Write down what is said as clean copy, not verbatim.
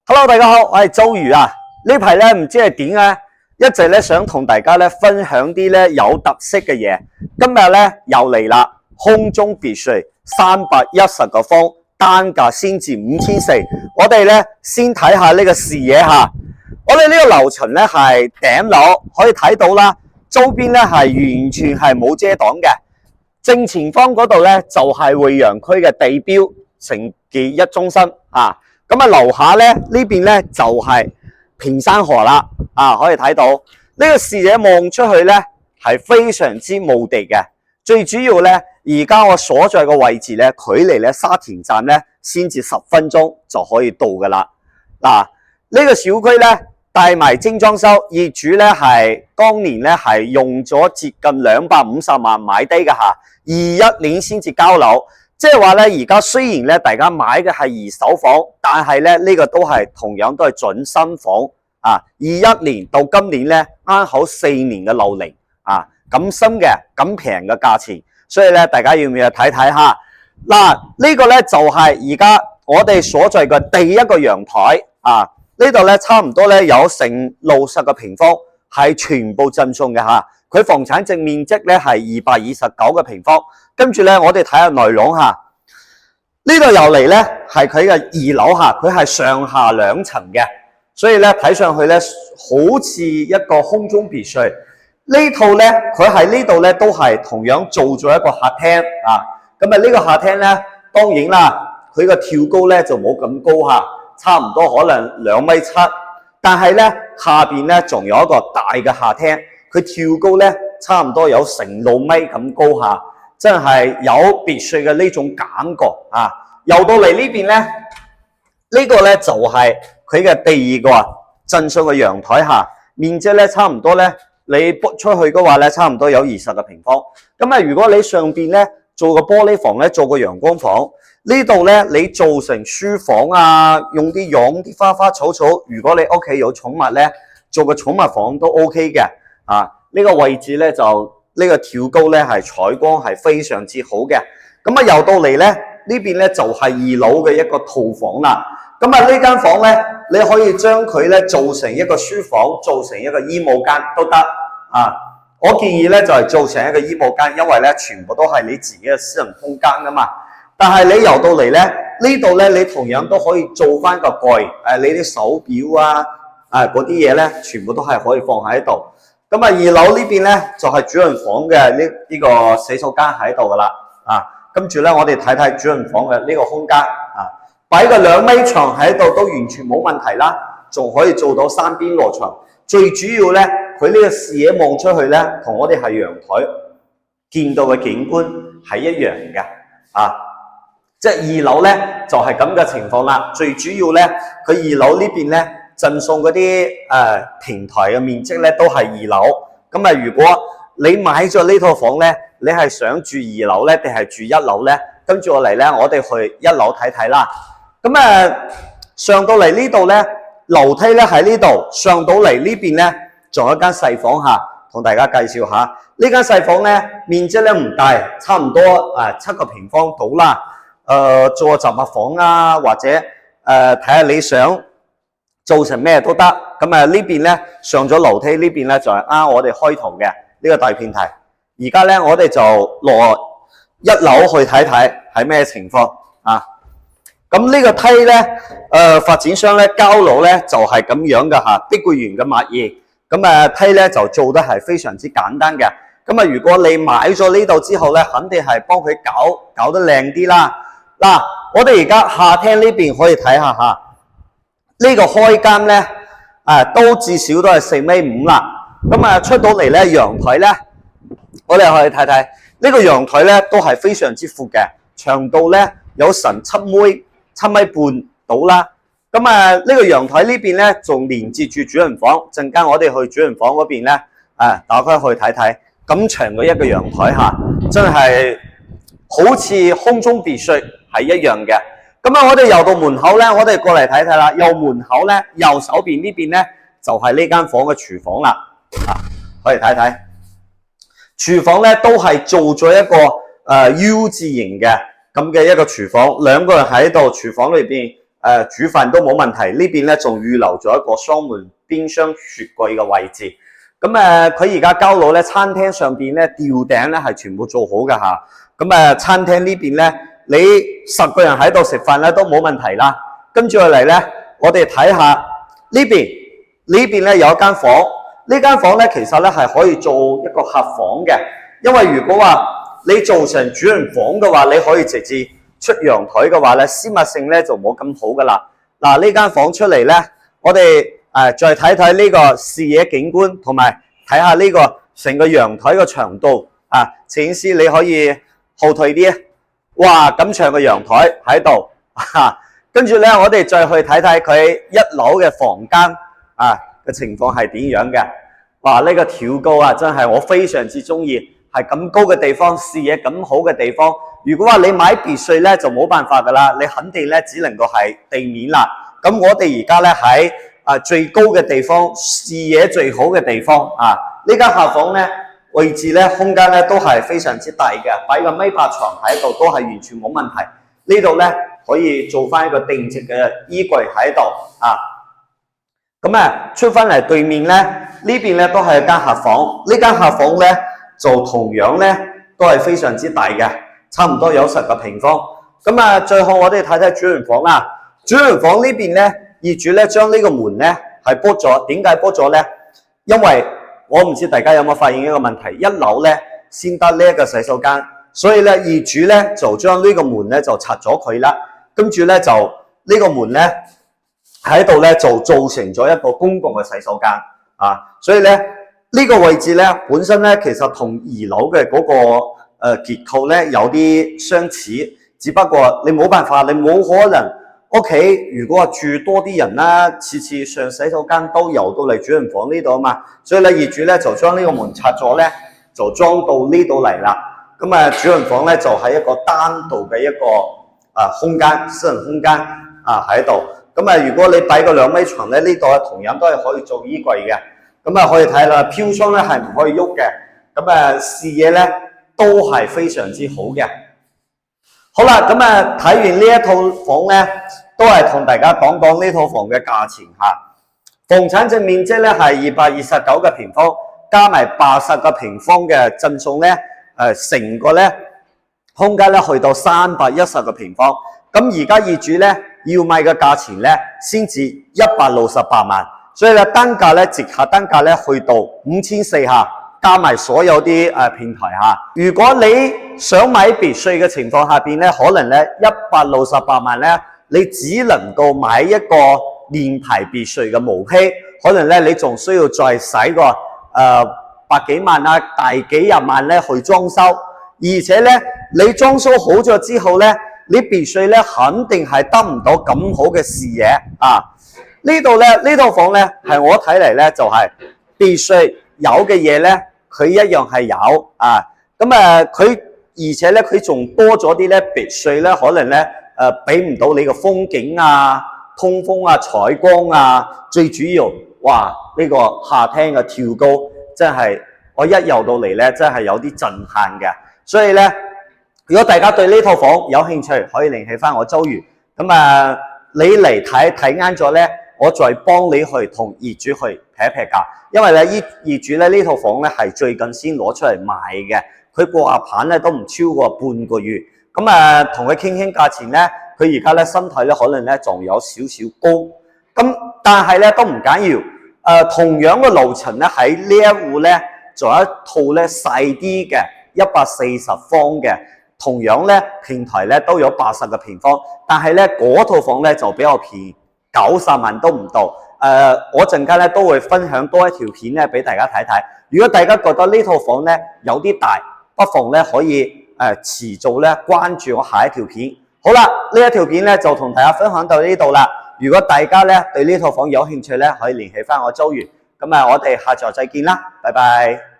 Hello， 大家好，我係周瑜啊。呢排咧唔知係點啊，一直咧想同大家咧分享啲咧有特色嘅嘢。今日咧又嚟啦，空中別墅310個方，單價先至5400。我哋咧先睇下呢個視野吓。我哋呢個樓層咧係頂樓，可以睇到啦，周邊咧係完全係冇遮擋嘅。正前方嗰度咧就係惠陽區嘅地標承建一中心啊。咁啊，樓下咧呢邊咧就係平山河啦，可以睇到呢個視野望出去咧係非常之冇地嘅。最主要咧，而家我所在嘅位置咧，距離咧沙田站咧先至10分鐘就可以到噶啦。嗱，呢個小區咧帶埋精裝修，業主咧係當年咧係用咗接近250萬買低嘅吓，21年先至交樓。即係話咧，而家雖然咧大家買嘅係二手房，但係咧呢個都係同樣都係準新房啊！21年到今年咧啱好4年嘅樓齡啊，咁新嘅咁平嘅價錢，所以咧大家要唔要睇睇下？嗱，呢個咧就係而家我哋所在嘅第一個陽台啊！呢度咧差唔多咧有成60個平方，係全部贈送嘅吓。佢房產證面積咧係229個平方。跟住咧，我哋睇下內籠吓，呢度又嚟咧係佢嘅2樓吓，佢係上下2層嘅，所以咧睇上去咧好似一個空中別墅。呢套咧佢喺呢度咧都係同樣做咗一個客廳啊。咁啊呢個客廳咧，當然啦，佢個跳高咧就冇咁高吓，差唔多可能2.7米，但係咧下邊咧仲有一個大嘅客廳，佢跳高咧差唔多有成6米咁高吓。真係有別墅嘅呢種感覺啊！游到嚟呢邊咧，呢個咧就係佢嘅第二個贈送嘅陽台下，面積咧差唔多咧，你撥出去嘅話咧，差唔多有20個平方。咁啊，如果你上邊咧做個玻璃房咧，做個陽光房，呢度咧你做成書房啊，用啲養啲花花草草。如果你屋企有寵物咧，做個寵物房都 OK 嘅啊。呢個位置咧就。呢個挑高咧係採光係非常之好嘅，咁啊游到嚟咧呢邊咧就係2樓嘅一個套房啦。咁啊呢間房咧你可以將佢咧做成一個書房，做成一個衣帽間都得啊。我建議咧就係做成一個衣帽間，因為咧全部都係你自己嘅私人空間噶嘛。但係你游到嚟咧呢度咧，你同樣都可以做翻個櫃，你啲手錶啊嗰啲嘢咧，全部都係可以放喺度。咁啊2樓呢邊咧就係主人房嘅呢個洗手間喺度噶啦啊，跟住咧我哋睇睇主人房嘅呢個空間啊，擺個2米床喺度都完全冇問題啦，仲可以做到3邊落床。最主要咧佢呢個視野望出去咧，同我哋係陽台見到嘅景觀係一樣嘅啊，即係2樓咧就係咁嘅情況啦。最主要咧佢2樓呢邊咧。贈送嗰啲平台嘅面積咧都係2樓，咁啊如果你買咗呢套房咧，你係想住2樓咧定係住1樓咧？跟住我嚟咧，我哋去1樓睇睇啦。咁上到嚟呢度咧，樓梯咧喺呢度，上到嚟呢邊咧仲有一間細房嚇，同大家介紹下。呢間細房咧面積咧唔大，差唔多7個平方到啦。做個雜物房啊，或者睇下你想。做成咩都得，咁呢邊咧上咗樓梯，呢邊咧就係啱我哋開頭嘅呢個大平台。而家咧我哋就落1樓去睇睇係咩情況啊。咁呢個梯咧，發展商咧交樓咧就係咁樣嘅嚇，碧桂園嘅物業。咁梯咧就做得係非常之簡單嘅。咁如果你買咗呢度之後咧，肯定係幫佢搞得靚啲啦。嗱，我哋而家下廳呢邊可以睇下嚇。呢個開間咧，都至少都係4.5米啦。咁出到嚟咧，陽台咧，我哋可以睇睇呢個陽台咧，都係非常之闊嘅，長度咧有成7米半到啦。咁呢個陽台呢邊咧，仲連接住主人房。陣間我哋去主人房嗰邊咧，打開去睇睇。咁長嘅一個陽台嚇，真係好似空中別墅係一樣嘅。咁我哋游到門口咧，我哋過嚟睇睇啦。右門口咧，右手邊呢邊咧就係呢間房嘅廚房啦。可以睇睇，廚房咧都係做咗一個U 字形嘅咁嘅一個廚房，2個人喺度，廚房裏邊煮飯都冇問題。呢邊咧仲預留咗一個雙門冰箱雪櫃嘅位置。咁佢而家交到咧餐廳上邊咧吊頂咧係全部做好㗎嚇。咁餐廳呢邊咧你10個人喺度食飯咧都冇問題啦。跟住落嚟咧，我哋睇下呢邊咧有一間房，呢間房咧其實咧係可以做一個客房嘅，因為如果話你做成主人房嘅話，你可以直接出陽台嘅話咧，私密性咧就冇咁好噶啦。嗱，呢間房出嚟咧，我哋再睇睇呢個視野景觀，同埋睇下呢個成個陽台嘅長度啊。攝影師你可以後退啲，哇咁長嘅陽台喺度啊！跟住咧，我哋再去睇睇佢1樓嘅房間嘅情況係點樣嘅。哇！呢個挑高啊，真係我非常之中意，係咁高嘅地方，視野咁好嘅地方。如果話你買別墅咧，就冇辦法噶啦，你肯定咧只能夠係地面啦。咁我哋而家咧喺最高嘅地方，視野最好嘅地方啊！呢間客房咧位置咧空間咧都係非常之大嘅，擺個米八床喺度都係完全冇問題。呢度咧可以做翻一個定制嘅衣櫃喺度啊。咁出翻嚟對面咧，呢邊咧都係一間客房。呢間客房咧就同樣咧都係非常之大嘅，差唔多有10個平方。咁最後我哋睇睇主人房啦。主人房呢邊咧，業主咧將呢個門咧係剝咗。點解剝咗咧？因為我唔知大家有冇發現一個問題，1樓咧先得呢一個洗手間。所以咧，業主咧就將呢個門咧就拆咗佢啦，跟住咧就呢個門咧喺度咧就造成咗一個公共嘅洗手間啊。所以咧呢個位置咧本身咧其實同2樓嘅嗰個結構咧有啲相似，只不過你冇辦法，你冇可能屋企如果話住多啲人啦，次次上洗手間都游到嚟主人房呢度啊嘛。所以咧業主咧就將呢個門拆咗咧，就裝到呢度嚟啦。咁主人房咧就係一個單獨嘅一個空間，私人空間喺度。咁如果你擺個2米床咧，呢度同樣都係可以做衣櫃嘅。咁可以睇啦，飄窗咧係唔可以喐嘅。咁視野咧都係非常之好嘅。好啦，咁睇完呢一套房咧，都係同大家講講呢套房嘅價錢嚇。房產證面積咧係229個平方，加埋80個平方嘅贈送咧。成個咧空間咧去到310個平方，咁而家業主咧要賣嘅價錢咧先至168萬，所以咧單價咧直下單價咧去到5400下，加埋所有啲平台下。如果你想買別墅嘅情況下邊咧，可能咧168萬咧，你只能夠買一個連排別墅嘅毛坯，可能咧你仲需要再使個百幾萬啊，大幾廿萬咧去裝修，而且咧你裝修好咗之後咧，你別墅咧肯定係得唔到咁好嘅視野啊！呢度咧呢套房咧係我睇嚟咧就係別墅有嘅嘢咧，佢一樣係有啊！佢而且咧佢仲多咗啲咧別墅咧，可能咧俾唔到你個風景啊、通風啊、採光啊，最主要哇呢個客廳嘅跳高。真係我一遊到嚟咧，真係有啲震撼嘅。所以咧，如果大家對呢套房有興趣，可以聯繫翻我周瑜。你嚟睇啱咗咧，我再幫你去同業主去劈一劈價。因為咧，業主咧呢套房咧係最近先攞出嚟賣嘅，佢掛牌咧都唔超過半個月。同佢傾價錢咧，佢而家咧身體咧可能咧仲有少少高。但係咧都唔緊要。同樣嘅樓層咧，喺呢一戶咧，仲有一套咧細啲嘅140方嘅，同樣咧平台咧都有80個平方，但係咧嗰套房咧就比較便宜，90萬都唔到。我陣間咧都會分享多一條片咧俾大家睇睇。如果大家覺得呢套房咧有啲大，不妨咧可以持續咧關注我下一條片。好啦，呢一條片咧就同大家分享到呢度啦。如果大家咧對呢套房有興趣咧，可以聯繫翻我周瑜。我哋下集再見啦，拜拜。